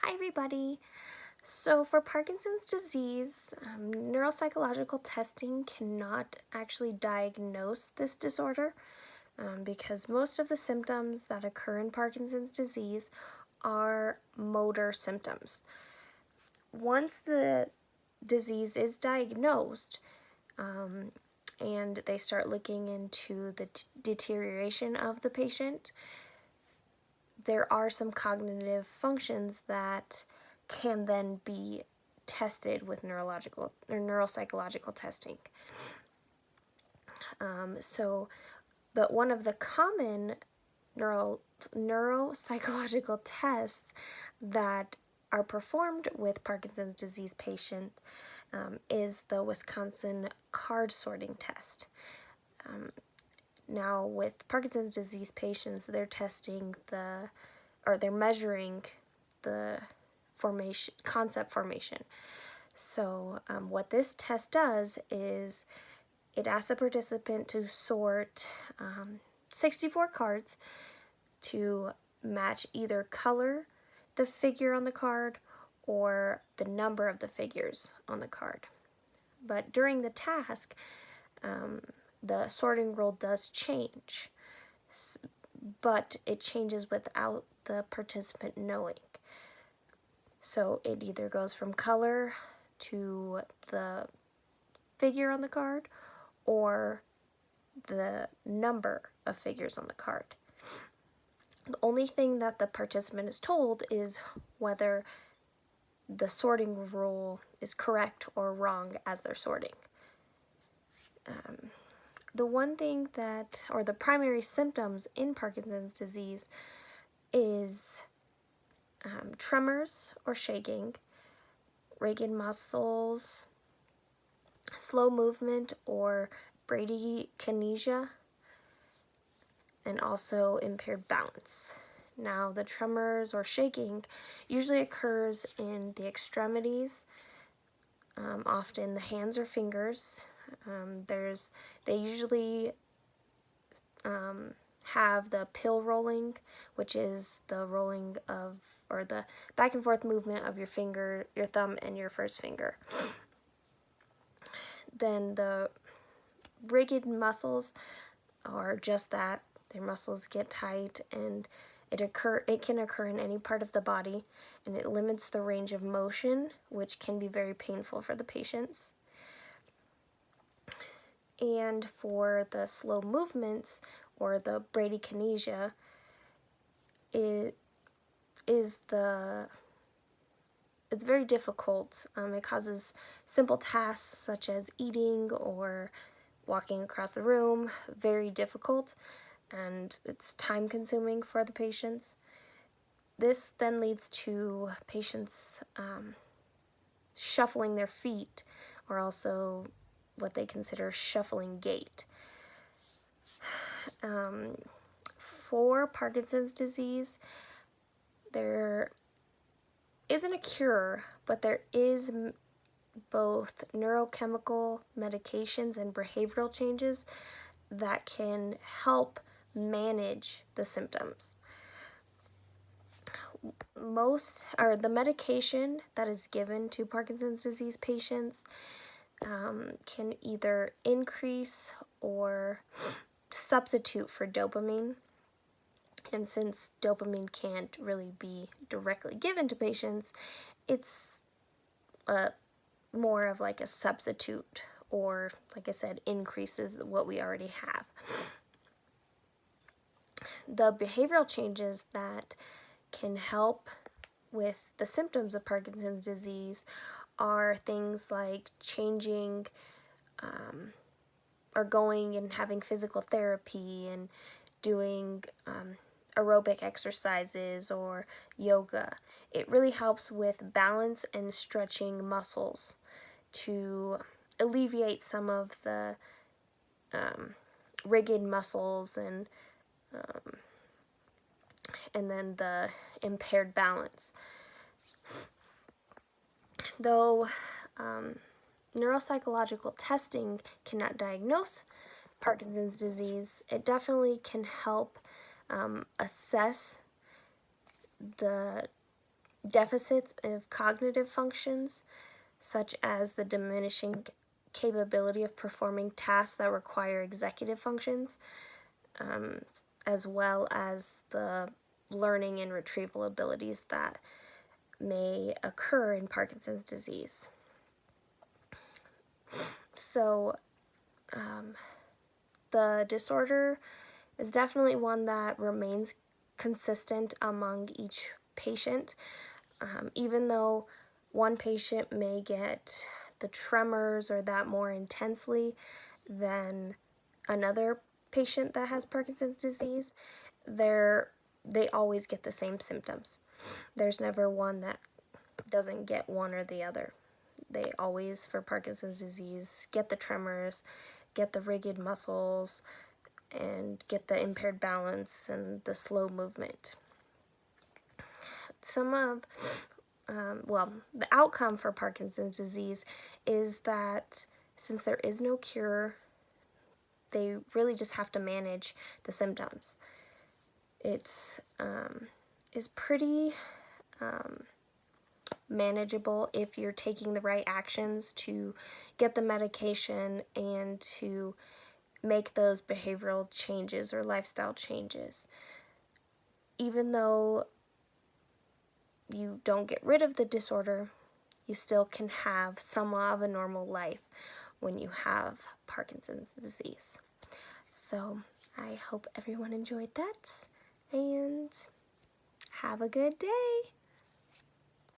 Hi everybody! So for Parkinson's disease, neuropsychological testing cannot actually diagnose this disorder because most of the symptoms that occur in Parkinson's disease are motor symptoms. Once the disease is diagnosed and they start looking into the deterioration of the patient, there are some cognitive functions that can then be tested with neurological or neuropsychological testing. But one of the common neuropsychological tests that are performed with Parkinson's disease patients is the Wisconsin card sorting test. Now, with Parkinson's disease patients, they're measuring the concept formation. So what this test does is it asks a participant to sort 64 cards to match either color the figure on the card or the number of the figures on the card. But during the task, the sorting rule does change, but it changes without the participant knowing. So it either goes from color to the figure on the card or the number of figures on the card. The only thing that the participant is told is whether the sorting rule is correct or wrong as they're sorting. The one thing the primary symptoms in Parkinson's disease is tremors or shaking, rigid muscles, slow movement or bradykinesia, and also impaired balance. Now, the tremors or shaking usually occurs in the extremities, often the hands or fingers. They usually have the pill rolling, which is the rolling of, or the back and forth movement of your finger, your thumb, and your first finger. Then the rigid muscles are just that. Their muscles get tight, and it can occur in any part of the body, and it limits the range of motion, which can be very painful for the patients. And for the slow movements, or the bradykinesia, it's very difficult. It causes simple tasks such as eating or walking across the room very difficult, and it's time consuming for the patients. This then leads to patients shuffling their feet, or also what they consider shuffling gait. For Parkinson's disease, there isn't a cure, but there is both neurochemical medications and behavioral changes that can help manage the symptoms. The medication that is given to Parkinson's disease patients can either increase or substitute for dopamine. And since dopamine can't really be directly given to patients, it's more of like a substitute, or, like I said, increases what we already have. The behavioral changes that can help with the symptoms of Parkinson's disease are things like changing or going and having physical therapy and doing aerobic exercises or yoga. It really helps with balance and stretching muscles to alleviate some of the rigid muscles and then the impaired balance. Though neuropsychological testing cannot diagnose Parkinson's disease, it definitely can help assess the deficits of cognitive functions, such as the diminishing capability of performing tasks that require executive functions, as well as the learning and retrieval abilities that may occur in Parkinson's disease. So, the disorder is definitely one that remains consistent among each patient, even though one patient may get the tremors or that more intensely than another patient that has Parkinson's disease. They always get the same symptoms. There's never one that doesn't get one or the other. They always, for Parkinson's disease, get the tremors, get the rigid muscles, and get the impaired balance and the slow movement. The outcome for Parkinson's disease is that since there is no cure, they really just have to manage the symptoms. It's pretty manageable if you're taking the right actions to get the medication and to make those behavioral changes or lifestyle changes. Even though you don't get rid of the disorder, you still can have somewhat of a normal life when you have Parkinson's disease. So I hope everyone enjoyed that, and have a good day.